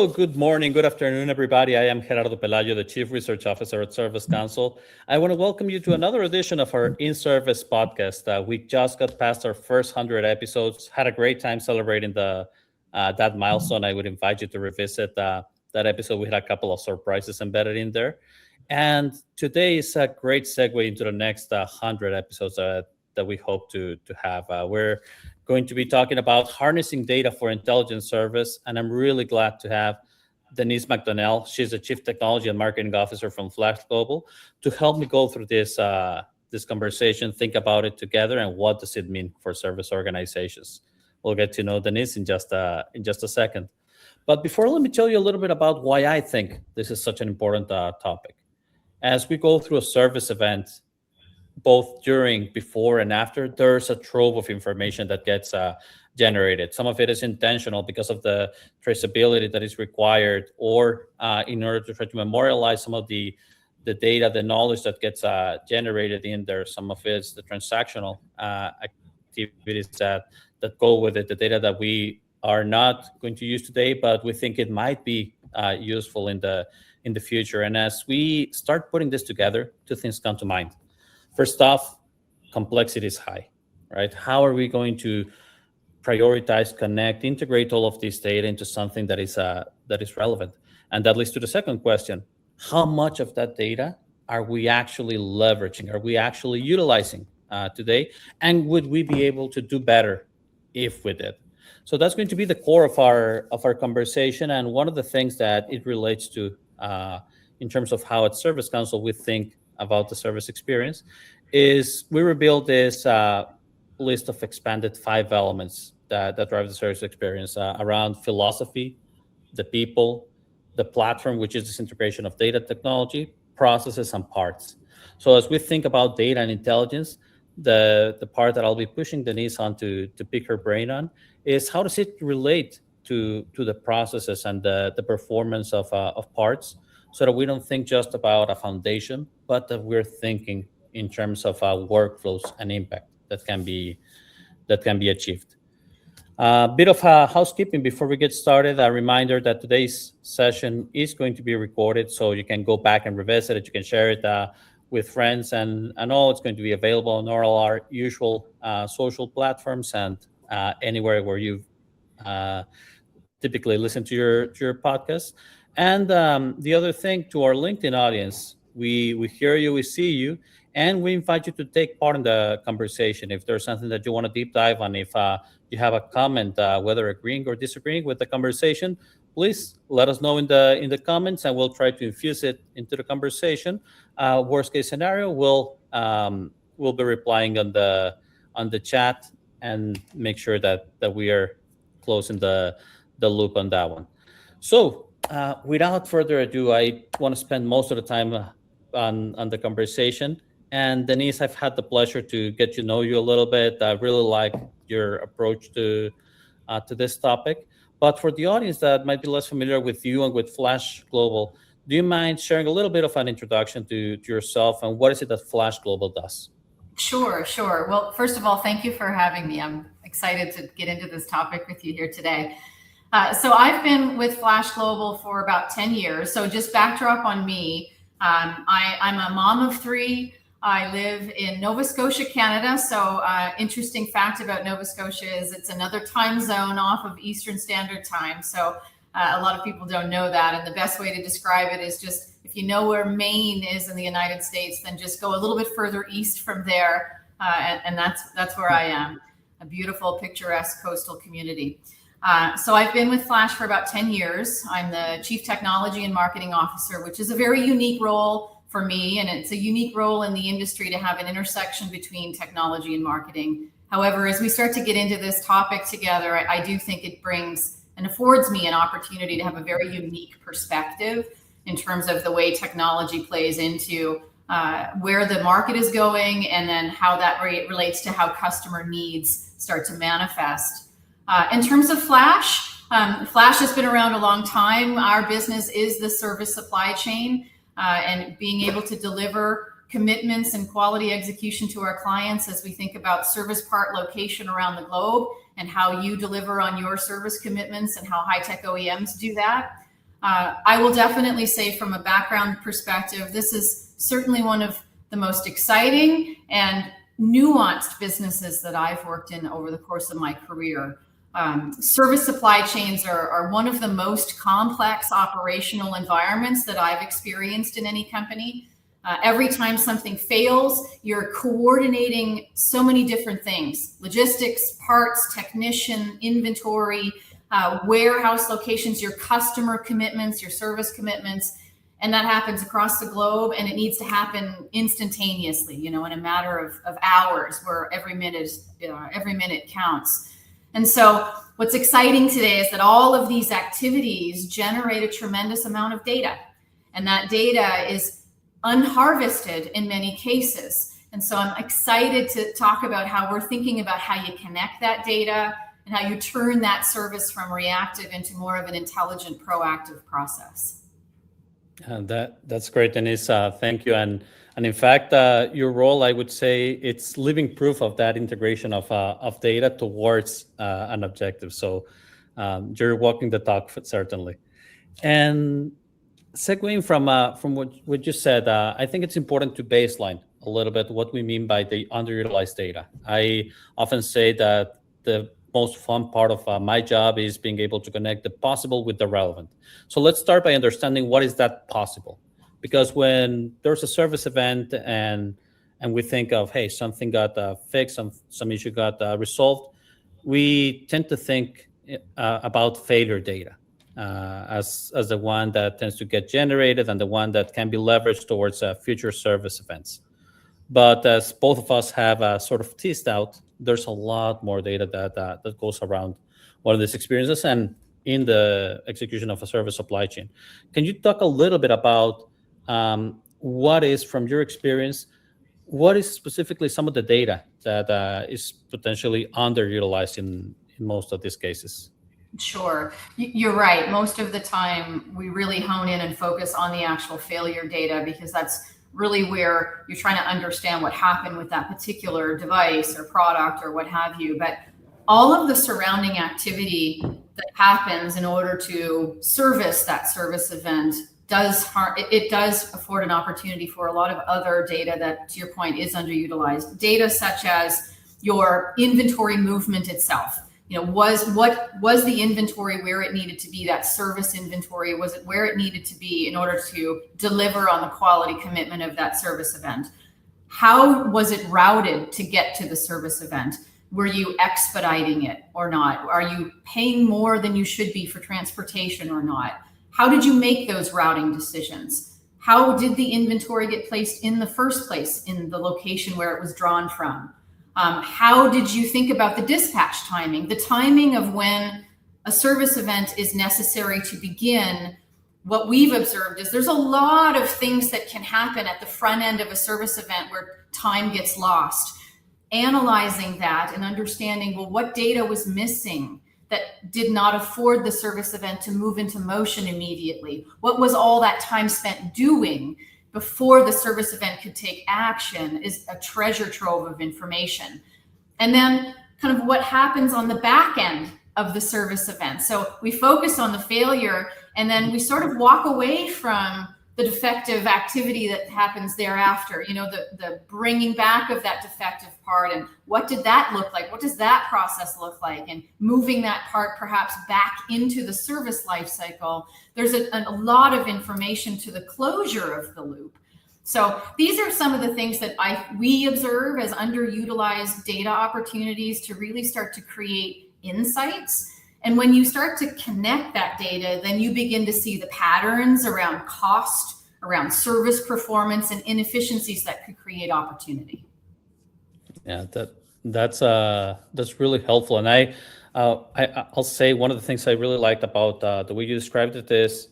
Hello, good morning, good afternoon, everybody. I am Gerardo Pelayo, the Chief Research Officer at Service Council. I want to welcome you to another edition of our In-Service podcast. We just got past our first 100 episodes, had a great time celebrating that milestone. I would invite you to revisit that episode. We had a couple of surprises embedded in there. And today is a great segue into the next 100 episodes that we hope to have. We're going to be talking about harnessing data for intelligence service, and I'm really glad to have Denise MacDonell. She's the Chief Technology and Marketing Officer from Flash Global to help me go through this conversation, think about it together, and what does it mean for service organizations. We'll get to know Denise in just a second. But before, let me tell you a little bit about why I think this is such an important topic. As we go through a service event, both during, before, and after, there's a trove of information that gets generated. Some of it is intentional because of the traceability that is required, or in order to try to memorialize some of the data, the knowledge that gets generated in there. Some of it is the transactional activities that go with it, the data that we are not going to use today, but we think it might be useful in the future. And as we start putting this together, two things come to mind. First off, complexity is high, right? How are we going to prioritize, connect, integrate all of this data into something that is relevant? And that leads to the second question: how much of that data are we actually leveraging? Are we actually utilizing today? And would we be able to do better if we did? So that's going to be the core of our conversation. And one of the things that it relates to in terms of how at Service Council we think about the service experience is we revealed this list of expanded 5 elements that drive the service experience around philosophy, the people, the platform, which is this integration of data technology, processes, and parts. So as we think about data and intelligence, the part that I'll be pushing Denise on to pick her brain on is how does it relate to the processes and the performance of parts, so that we don't think just about a foundation, but that we're thinking in terms of workflows and impact that can be achieved. A bit of housekeeping before we get started. A reminder that today's session is going to be recorded, so you can go back and revisit it. You can share it with friends, and all. It's going to be available on all our usual social platforms and anywhere where you typically listen to your podcast. And the other thing, to our LinkedIn audience, we hear you, we see you, and we invite you to take part in the conversation. If there's something that you want to deep dive on, if you have a comment, whether agreeing or disagreeing with the conversation, please let us know in the comments, and we'll try to infuse it into the conversation. Worst case scenario, we'll be replying on the chat and make sure that we are closing the loop on that one. So without further ado, I want to spend most of the time on the conversation. And Denise, I've had the pleasure to get to know you a little bit. I really like your approach to this topic. But for the audience that might be less familiar with you and with Flash Global, do you mind sharing a little bit of an introduction to yourself, and what is it that Flash Global does? Sure. Well, first of all, thank you for having me. I'm excited to get into this topic with you here today. So I've been with Flash Global for about 10 years. So just backdrop on me. I'm a mom of 3. I live in Nova Scotia, Canada. So interesting fact about Nova Scotia is it's another time zone off of Eastern Standard Time. So a lot of people don't know that. And the best way to describe it is just, if you know where Maine is in the United States, then just go a little bit further east from there. And that's where I am, a beautiful, picturesque coastal community. So I've been with Flash for about 10 years. I'm the Chief Technology and Marketing Officer, which is a very unique role for me. And it's a unique role in the industry to have an intersection between technology and marketing. However, as we start to get into this topic together, I do think it brings and affords me an opportunity to have a very unique perspective in terms of the way technology plays into where the market is going, and then how that relates to how customer needs start to manifest. In terms of Flash, Flash has been around a long time. Our business is the service supply chain, and being able to deliver commitments and quality execution to our clients as we think about service part location around the globe and how you deliver on your service commitments and how high-tech OEMs do that. I will definitely say from a background perspective, this is certainly one of the most exciting and nuanced businesses that I've worked in over the course of my career. Service supply chains are one of the most complex operational environments that I've experienced in any company. Every time something fails, you're coordinating so many different things: logistics, parts, technician, inventory, warehouse locations, your customer commitments, your service commitments. And that happens across the globe, and it needs to happen instantaneously, in a matter of hours, where every minute counts. And so what's exciting today is that all of these activities generate a tremendous amount of data, and that data is unharvested in many cases. And so I'm excited to talk about how we're thinking about how you connect that data and how you turn that service from reactive into more of an intelligent, proactive process. That's great, Denise. Thank you. And in fact, your role, I would say, it's living proof of that integration of data towards an objective. So you're walking the talk, certainly. And segueing from what you said, I think it's important to baseline a little bit what we mean by the underutilized data. I often say that the most fun part of my job is being able to connect the possible with the relevant. So let's start by understanding what is that possible. Because when there's a service event and we think of, hey, something got fixed, some issue got resolved, we tend to think about failure data as the one that tends to get generated and the one that can be leveraged towards future service events. But as both of us have sort of teased out, there's a lot more data that goes around one of these experiences and in the execution of a service supply chain. Can you talk a little bit about what is, from your experience, what is specifically some of the data that is potentially underutilized in most of these cases? Sure. You're right. Most of the time, we really hone in and focus on the actual failure data, because that's really where you're trying to understand what happened with that particular device or product or what have you. But all of the surrounding activity that happens in order to service that service event does afford an opportunity for a lot of other data that, to your point, is underutilized. Data such as your inventory movement itself. Was the inventory where it needed to be? That service inventory, was it where it needed to be in order to deliver on the quality commitment of that service event? How was it routed to get to the service event? Were you expediting it or not? Are you paying more than you should be for transportation or not? How did you make those routing decisions? How did the inventory get placed in the first place in the location where it was drawn from? How did you think about the dispatch timing, the timing of when a service event is necessary to begin? What we've observed is there's a lot of things that can happen at the front end of a service event where time gets lost. Analyzing that and understanding, well, what data was missing that did not afford the service event to move into motion immediately? What was all that time spent doing before the service event could take action is a treasure trove of information. And then kind of what happens on the back end of the service event. So we focus on the failure, and then we sort of walk away from the defective activity that happens thereafter, the bringing back of that defective part, and what did that look like? What does that process look like? And moving that part perhaps back into the service life cycle. There's a lot of information to the closure of the loop. So these are some of the things that we observe as underutilized data opportunities to really start to create insights. And when you start to connect that data, then you begin to see the patterns around cost, around service performance, and inefficiencies that could create opportunity. Yeah, that's really helpful. And I'll say one of the things I really liked about the way you described it is,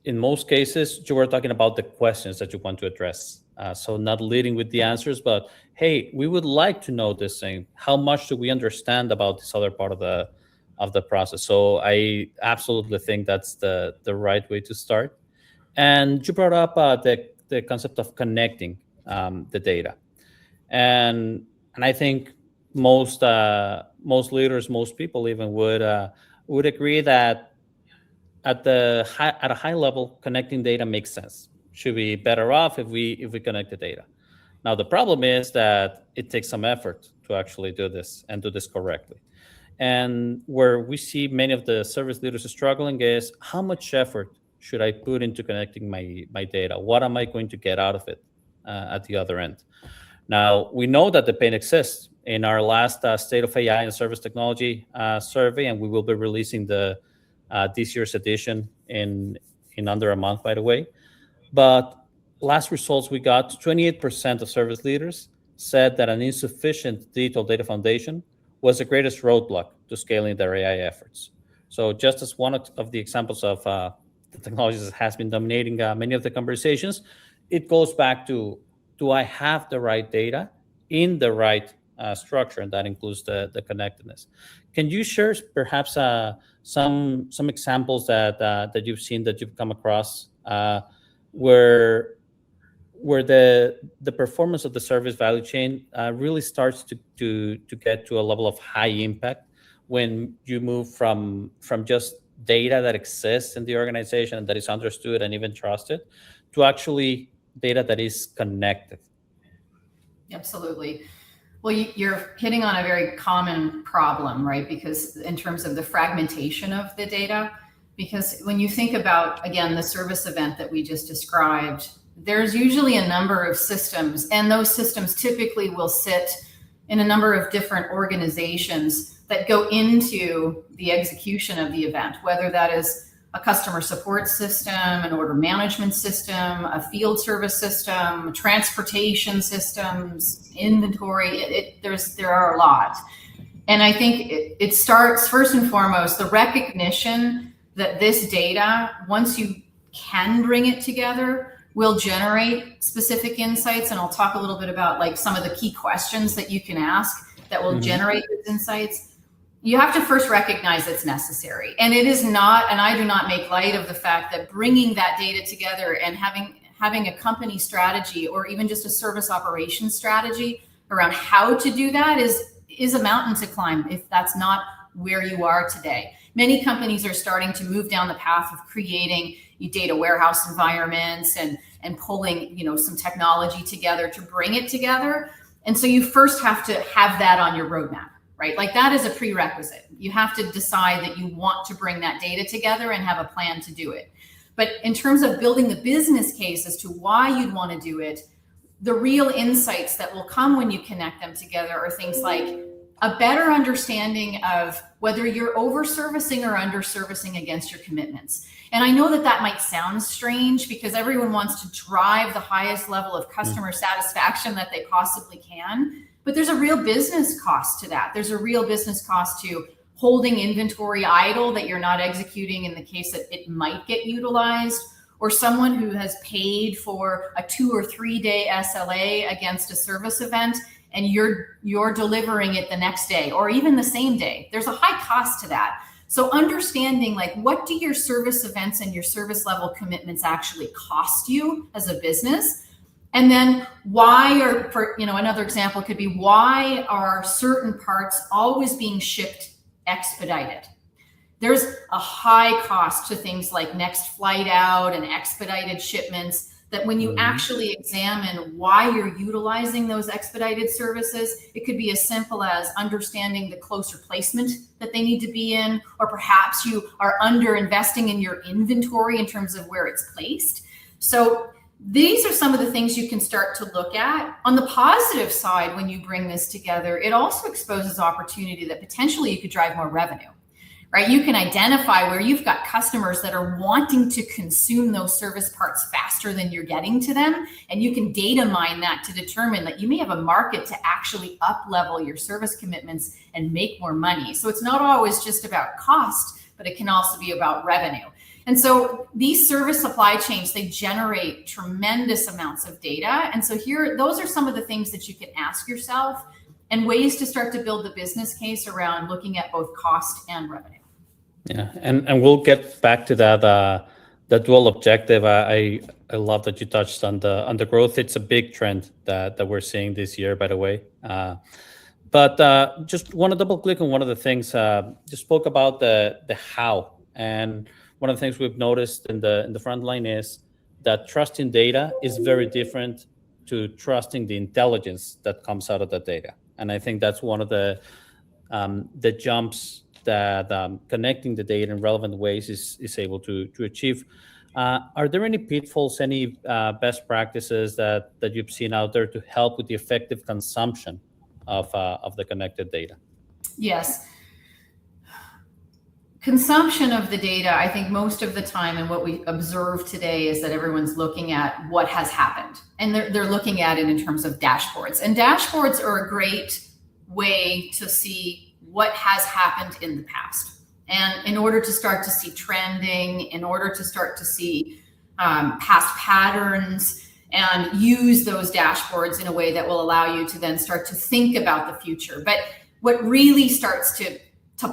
in most cases, you were talking about the questions that you want to address. So not leading with the answers, but hey, we would like to know this thing. How much do we understand about this other part of the process? So I absolutely think that's the right way to start. And you brought up the concept of connecting the data, and I think most leaders, most people even would agree that at a high level, connecting data makes sense. Should be better off if we connect the data. Now the problem is that it takes some effort to actually do this and do this correctly. And where we see many of the service leaders struggling is how much effort should I put into connecting my data? What am I going to get out of it at the other end? Now, we know that the pain exists. In our last State of AI and Service Technology survey, and we will be releasing this year's edition in under a month, by the way. But last results we got, 28% of service leaders said that an insufficient digital data foundation was the greatest roadblock to scaling their AI efforts. So just as one of the examples of the technologies that has been dominating many of the conversations, it goes back to, do I have the right data in the right structure? And that includes the connectedness. Can you share perhaps some examples that you've seen, that you've come across, where the performance of the service value chain really starts to get to a level of high impact when you move from just data that exists in the organization and that is understood and even trusted to actually data that is connected? Absolutely. Well, you're hitting on a very common problem, right? Because in terms of the fragmentation of the data, because when you think about, again, the service event that we just described, there's usually a number of systems, and those systems typically will sit in a number of different organizations that go into the execution of the event, whether that is a customer support system, an order management system, a field service system, transportation systems, inventory. There are a lot. And I think it starts first and foremost, the recognition that this data, once you can bring it together, will generate specific insights. And I'll talk a little bit about like some of the key questions that you can ask that will generate those insights. You have to first recognize it's necessary. And it is not, and I do not make light of the fact that bringing that data together and having a company strategy or even just a service operations strategy around how to do that is a mountain to climb if that's not where you are today. Many companies are starting to move down the path of creating data warehouse environments and pulling, some technology together to bring it together. And so you first have to have that on your roadmap, right? Like that is a prerequisite. You have to decide that you want to bring that data together and have a plan to do it. But in terms of building the business case as to why you'd want to do it, the real insights that will come when you connect them together are things like a better understanding of whether you're over-servicing or under-servicing against your commitments. And I know that might sound strange because everyone wants to drive the highest level of customer satisfaction that they possibly can. But there's a real business cost to that. There's a real business cost to holding inventory idle that you're not executing in the case that it might get utilized, or someone who has paid for a 2 or 3 day SLA against a service event and you're delivering it the next day or even the same day. There's a high cost to that. So understanding like what do your service events and your service level commitments actually cost you as a business? And then why are, for another example could be, why are certain parts always being shipped expedited? There's a high cost to things like next flight out and expedited shipments that when you actually examine why you're utilizing those expedited services, it could be as simple as understanding the closer placement that they need to be in, or perhaps you are under investing in your inventory in terms of where it's placed. So these are some of the things you can start to look at. On the positive side, when you bring this together, it also exposes opportunity that potentially you could drive more revenue, right? You can identify where you've got customers that are wanting to consume those service parts faster than you're getting to them. And you can data mine that to determine that you may have a market to actually up level your service commitments and make more money. So it's not always just about cost, but it can also be about revenue. And so these service supply chains, they generate tremendous amounts of data. And so here, those are some of the things that you can ask yourself and ways to start to build the business case around looking at both cost and revenue. Yeah, and we'll get back to that the dual objective. I love that you touched on the growth. It's a big trend that we're seeing this year, by the way. But just want to double click on one of the things. You spoke about the how, and one of the things we've noticed in the front line is that trusting data is very different to trusting the intelligence that comes out of the data. And I think that's one of the jumps that connecting the data in relevant ways is able to achieve. Are there any pitfalls, any best practices that you've seen out there to help with the effective consumption of the connected data? Yes. Consumption of the data, I think most of the time, and what we observe today is that everyone's looking at what has happened, and they're looking at it in terms of dashboards. And dashboards are a great way to see what has happened in the past. And in order to start to see trending, in order to start to see past patterns, and use those dashboards in a way that will allow you to then start to think about the future. But what really starts to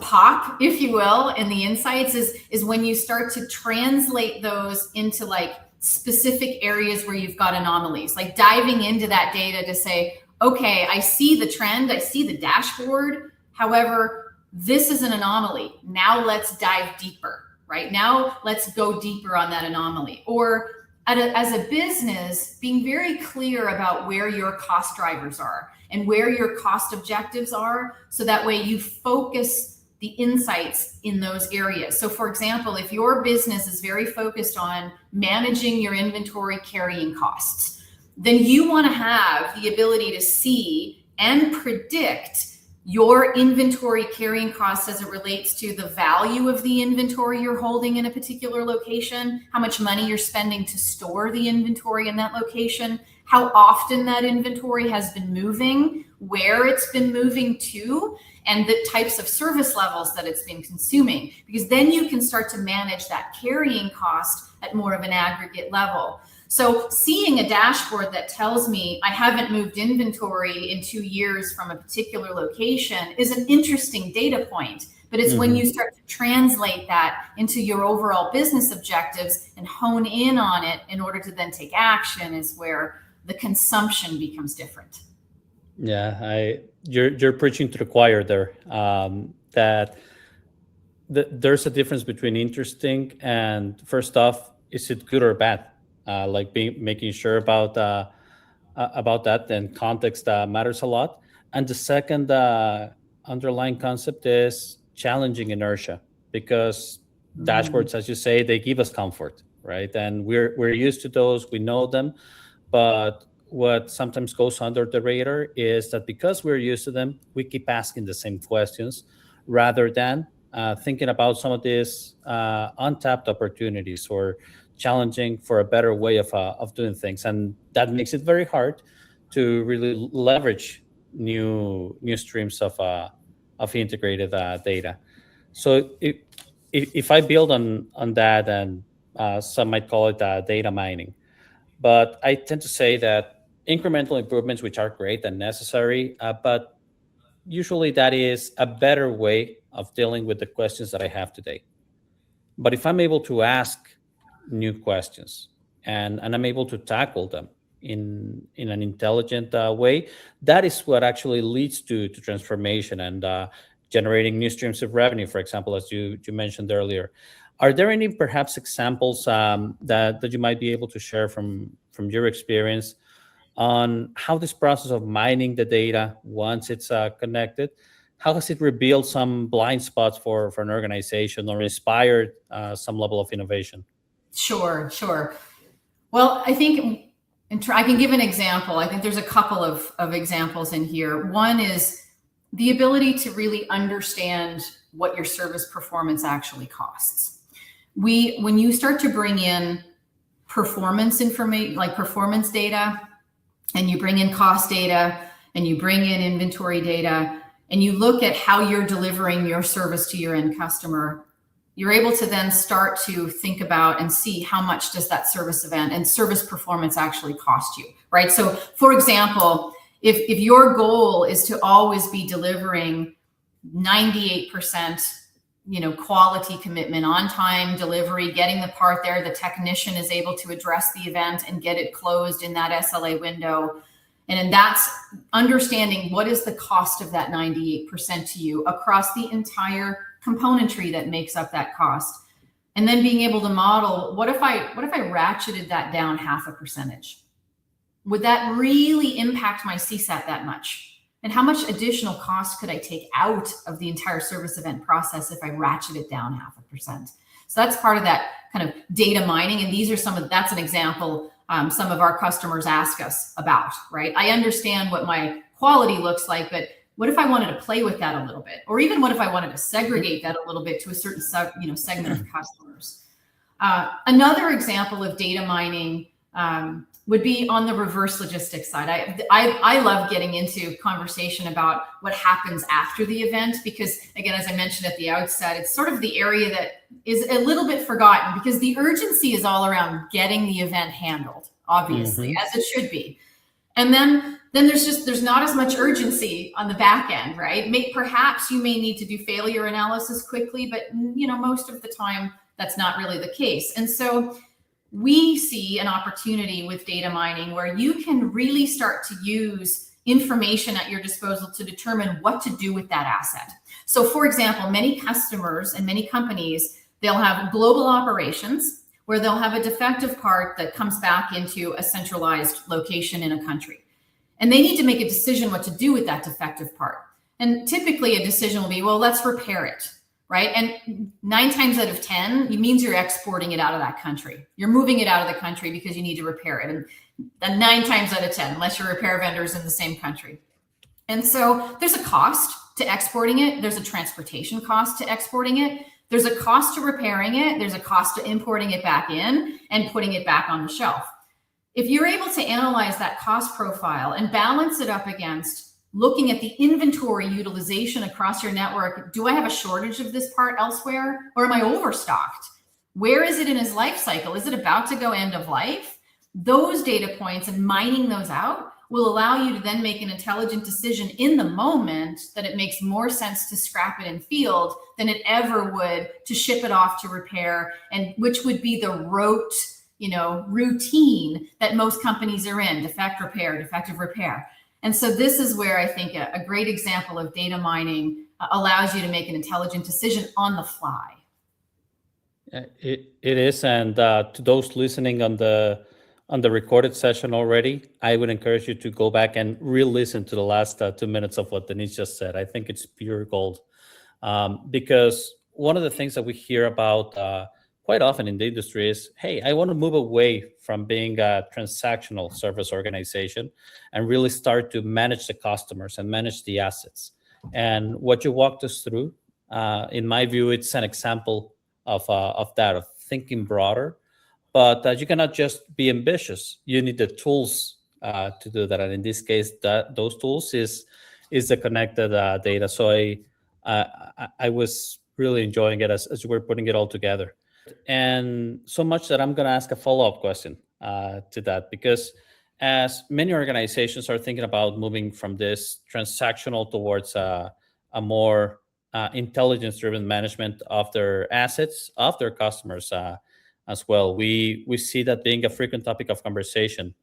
pop, if you will, in the insights is when you start to translate those into like specific areas where you've got anomalies, like diving into that data to say, okay, I see the trend, I see the dashboard. However, this is an anomaly. Now let's dive deeper, right? Now let's go deeper on that anomaly. Or as a business, being very clear about where your cost drivers are and where your cost objectives are, so that way you focus the insights in those areas. So for example, if your business is very focused on managing your inventory carrying costs, then you want to have the ability to see and predict your inventory carrying costs as it relates to the value of the inventory you're holding in a particular location, how much money you're spending to store the inventory in that location, how often that inventory has been moving, where it's been moving to, and the types of service levels that it's been consuming, because then you can start to manage that carrying cost at more of an aggregate level. So seeing a dashboard that tells me I haven't moved inventory in 2 years from a particular location is an interesting data point, but it's when you start to translate that into your overall business objectives and hone in on it in order to then take action is where the consumption becomes different. Yeah, you're preaching to the choir there. That there's a difference between interesting and, first off, is it good or bad? Like making sure about that, and context matters a lot. And the second underlying concept is challenging inertia, because dashboards, as you say, they give us comfort, right? And we're used to those, we know them, but what sometimes goes under the radar is that because we're used to them, we keep asking the same questions rather than thinking about some of these untapped opportunities or challenging for a better way of doing things. And that makes it very hard to really leverage new streams of integrated data. So if I build on that, and some might call it data mining, but I tend to say that incremental improvements, which are great and necessary, but usually that is a better way of dealing with the questions that I have today. But if I'm able to ask new questions and I'm able to tackle them in an intelligent way, that is what actually leads to transformation and generating new streams of revenue, for example, as you mentioned earlier. Are there any perhaps examples that you might be able to share from your experience on how this process of mining the data, once it's connected, how has it revealed some blind spots for an organization or inspired some level of innovation? Sure. Well, I think I can give an example. I think there's a couple of examples in here. One is the ability to really understand what your service performance actually costs. When you start to bring in performance information, like performance data, and you bring in cost data, and you bring in inventory data, and you look at how you're delivering your service to your end customer, you're able to then start to think about and see how much does that service event and service performance actually cost you, right? So for example, if your goal is to always be delivering 98%, quality commitment, on time delivery, getting the part there, the technician is able to address the event and get it closed in that SLA window. And then that's understanding what is the cost of that 98% to you across the entire componentry that makes up that cost. and then being able to model, what if I ratcheted that down 0.5%? Would that really impact my CSAT that much? And how much additional cost could I take out of the entire service event process if I ratchet it down 0.5%? So that's part of that kind of data mining. And these are that's an example some of our customers ask us about, right? I understand what my quality looks like, but what if I wanted to play with that a little bit? Or even what if I wanted to segregate that a little bit to a certain segment of customers? Another example of data mining would be on the reverse logistics side. I love getting into conversation about what happens after the event, because again, as I mentioned at the outset, it's sort of the area that is a little bit forgotten, because the urgency is all around getting the event handled, obviously, as it should be. And then there's not as much urgency on the back end, right? Perhaps you may need to do failure analysis quickly, but most of the time that's not really the case. And so we see an opportunity with data mining where you can really start to use information at your disposal to determine what to do with that asset. So for example, many customers and many companies, they'll have global operations where they'll have a defective part that comes back into a centralized location in a country. And they need to make a decision what to do with that defective part. And typically a decision will be, well, let's repair it. Right? And 9 times out of 10, it means you're exporting it out of that country. You're moving it out of the country because you need to repair it. And 9 times out of 10, unless your repair vendor is in the same country. And so there's a cost to exporting it. There's a transportation cost to exporting it. There's a cost to repairing it. There's a cost to importing it back in and putting it back on the shelf. If you're able to analyze that cost profile and balance it up against looking at the inventory utilization across your network, do I have a shortage of this part elsewhere, or am I overstocked? Where is it in its life cycle? Is it about to go end of life? Those data points and mining those out will allow you to then make an intelligent decision in the moment that it makes more sense to scrap it in field than it ever would to ship it off to repair, and which would be the routine that most companies are in: defective repair. And so this is where I think a great example of data mining allows you to make an intelligent decision on the fly. It is, and to those listening on the recorded session already, I would encourage you to go back and re-listen to the last 2 minutes of what Denise just said. I think it's pure gold, because one of the things that we hear about quite often in the industry is, hey, I want to move away from being a transactional service organization and really start to manage the customers and manage the assets. And what you walked us through, in my view, it's an example of that, of thinking broader. But you cannot just be ambitious. You need the tools to do that. And in this case, those tools is the connected data. So I was really enjoying it as you were putting it all together. And so much that I'm going to ask a follow-up question to that, because as many organizations are thinking about moving from this transactional towards a more intelligence-driven management of their assets, of their customers as well, we see that being a frequent topic of conversation.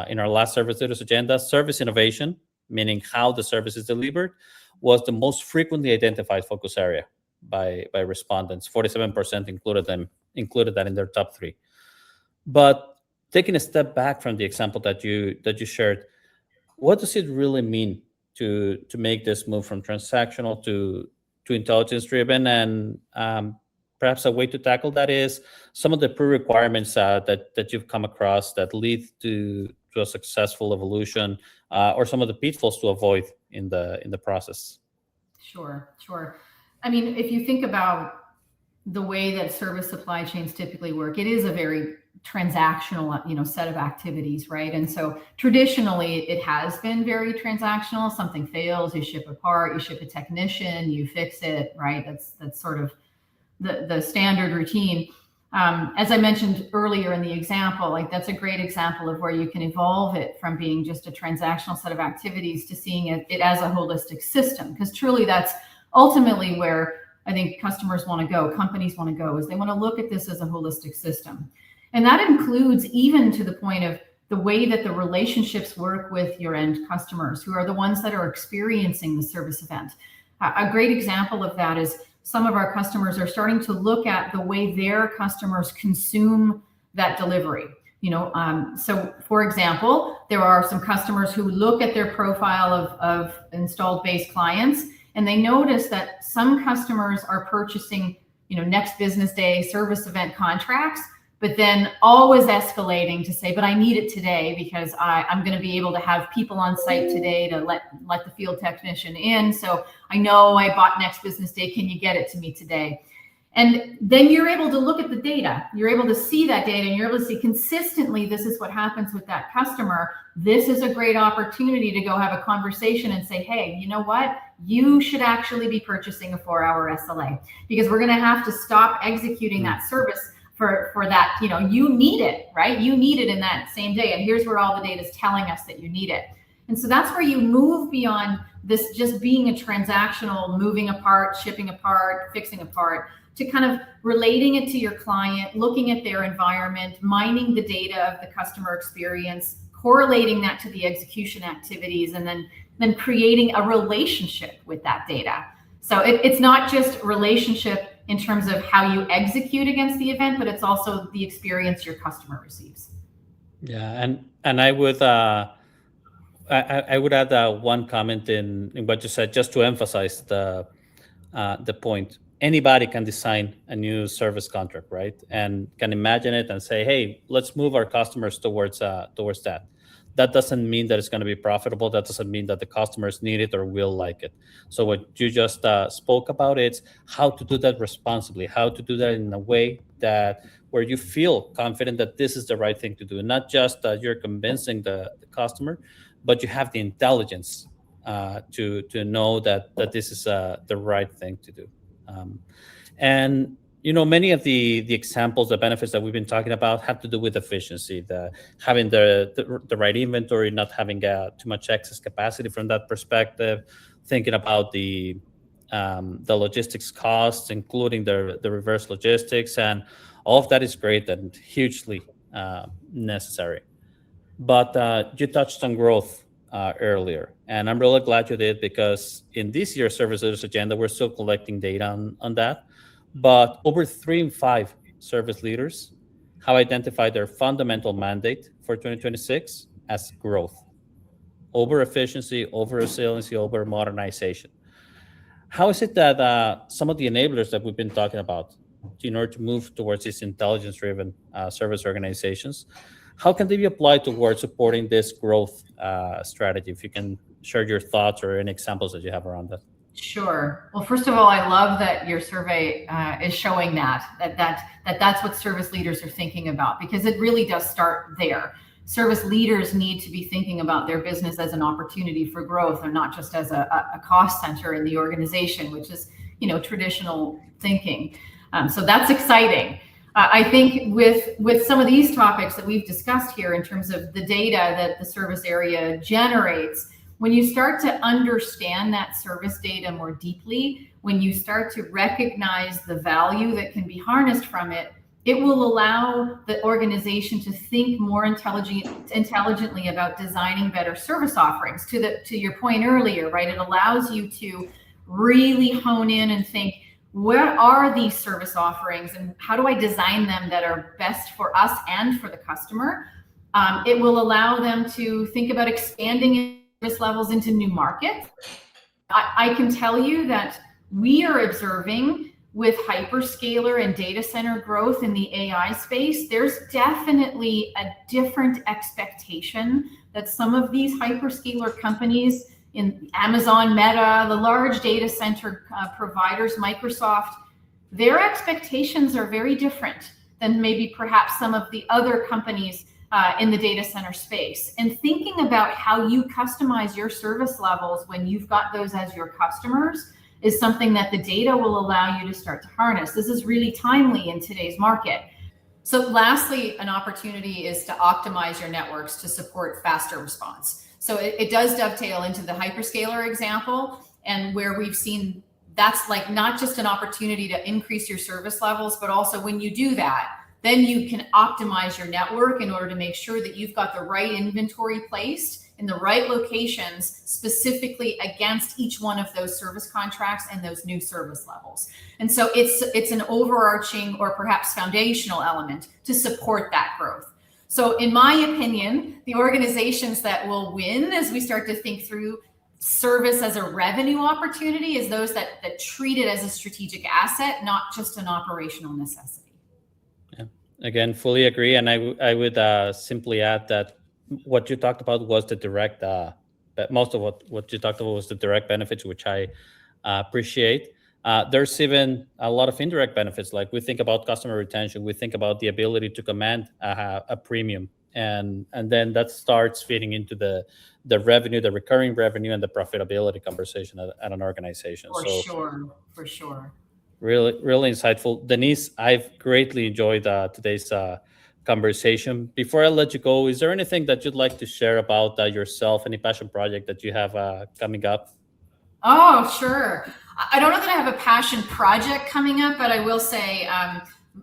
In our last service leaders agenda, service innovation, meaning how the service is delivered, was the most frequently identified focus area by respondents. 47% included that in their top 3. But taking a step back from the example that you shared, what does it really mean to make this move from transactional to intelligence driven? And perhaps a way to tackle that is some of the pre-requirements that you've come across that lead to a successful evolution, or some of the pitfalls to avoid in the process. Sure. I mean, if you think about the way that service supply chains typically work, it is a very transactional, set of activities, right? And so traditionally, it has been very transactional. Something fails, you ship a part, you ship a technician, you fix it, right? That's sort of the standard routine. As I mentioned earlier in the example, that's a great example of where you can evolve it from being just a transactional set of activities to seeing it as a holistic system, because truly that's ultimately where I think customers want to go, companies want to go, is they want to look at this as a holistic system. And that includes even to the point of the way that the relationships work with your end customers, who are the ones that are experiencing the service event. A great example of that is some of our customers are starting to look at the way their customers consume that delivery. So for example, there are some customers who look at their profile of installed base clients, and they notice that some customers are purchasing, next business day service event contracts, but then always escalating to say, but I need it today because I'm going to be able to have people on site today to let the field technician in. So I know I bought next business day. Can you get it to me today? And then you're able to look at the data. You're able to see that data, and you're able to see consistently, this is what happens with that customer. This is a great opportunity to go have a conversation and say, hey, you know what? You should actually be purchasing a 4-hour SLA, because we're going to have to stop executing that service for that. You need it, right? You need it in that same day. And here's where all the data is telling us that you need it. And so that's where you move beyond this just being a transactional, moving apart, shipping apart, fixing apart, to kind of relating it to your client, looking at their environment, mining the data of the customer experience, correlating that to the execution activities, and then creating a relationship with that data. So it's not just relationship in terms of how you execute against the event, but it's also the experience your customer receives. Yeah, and I would I would add one comment in what you said, just to emphasize the point. Anybody can design a new service contract, right? And can imagine it and say, hey, let's move our customers towards that. That doesn't mean that it's going to be profitable. That doesn't mean that the customers need it or will like it. So what you just spoke about, it's how to do that responsibly, how to do that in a way that where you feel confident that this is the right thing to do. Not just that you're convincing the customer, but you have the intelligence to know that this is the right thing to do. And many of the examples, the benefits that we've been talking about have to do with efficiency, having the right inventory, not having too much excess capacity from that perspective, thinking about the logistics costs, including the reverse logistics, and all of that is great and hugely necessary. But you touched on growth earlier, and I'm really glad you did, because in this year's Service Leaders Agenda, we're still collecting data on that. But over 3 in 5 service leaders have identified their fundamental mandate for 2026 as growth, over efficiency, over resiliency, over modernization. How is it that some of the enablers that we've been talking about in order to move towards these intelligence-driven service organizations, how can they be applied towards supporting this growth strategy? If you can share your thoughts or any examples that you have around that. Sure. Well, first of all, I love that your survey is showing that's what service leaders are thinking about, because it really does start there. Service leaders need to be thinking about their business as an opportunity for growth, and not just as a cost center in the organization, which is traditional thinking. So that's exciting. I think with some of these topics that we've discussed here in terms of the data that the service area generates, when you start to understand that service data more deeply, when you start to recognize the value that can be harnessed from it, it will allow the organization to think more intelligently about designing better service offerings. To your point earlier, right? It allows you to really hone in and think, where are these service offerings and how do I design them that are best for us and for the customer? It will allow them to think about expanding service levels into new markets. I can tell you that we are observing with hyperscaler and data center growth in the AI space, there's definitely a different expectation that some of these hyperscaler companies in Amazon, Meta, the large data center providers, Microsoft, their expectations are very different than maybe perhaps some of the other companies in the data center space. And thinking about how you customize your service levels when you've got those as your customers is something that the data will allow you to start to harness. This is really timely in today's market. So lastly, an opportunity is to optimize your networks to support faster response. So it does dovetail into the hyperscaler example, and where we've seen that's like not just an opportunity to increase your service levels, but also when you do that, then you can optimize your network in order to make sure that you've got the right inventory placed in the right locations, specifically against each one of those service contracts and those new service levels. And so it's an overarching or perhaps foundational element to support that growth. So in my opinion, the organizations that will win as we start to think through service as a revenue opportunity is those that treat it as a strategic asset, not just an operational necessity. Yeah. Again, fully agree. And I would simply add that what you talked about was the direct, most of what you talked about was the direct benefits, which I appreciate. There's even a lot of indirect benefits. Like we think about customer retention, we think about the ability to command a premium, and then that starts feeding into the revenue, the recurring revenue, and the profitability conversation at an organization. For sure. Really, really insightful, Denise. I've greatly enjoyed today's conversation. Before I let you go, is there anything that you'd like to share about yourself, any passion project that you have coming up? Oh, sure. I don't know that I have a passion project coming up, but I will say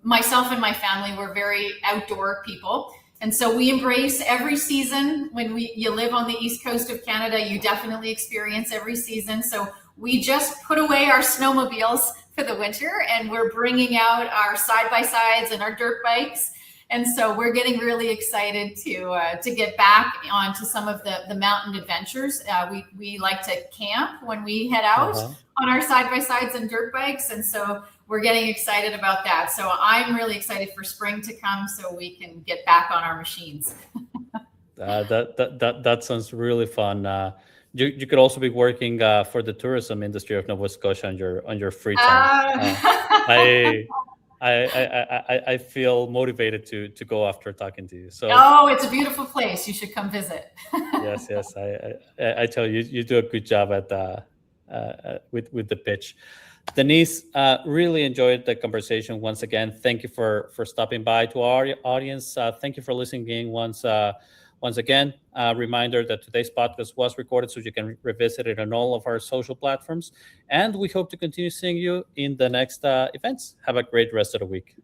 myself and my family, we're very outdoor people. And so we embrace every season. When you live on the East Coast of Canada, you definitely experience every season. So we just put away our snowmobiles for the winter and we're bringing out our side-by-sides and our dirt bikes. And so we're getting really excited to get back onto some of the mountain adventures. We like to camp when we head out on our side-by-sides and dirt bikes. And so we're getting excited about that. So I'm really excited for spring to come so we can get back on our machines. That sounds really fun. You could also be working for the tourism industry of Nova Scotia on your free time. I feel motivated to go after talking to you. So it's a beautiful place. You should come visit. yes. I tell you, you do a good job at with the pitch. Denise, really enjoyed the conversation once again. Thank you for stopping by. To our audience, thank you for listening in once again. Reminder that today's podcast was recorded so you can revisit it on all of our social platforms. And we hope to continue seeing you in the next events. Have a great rest of the week.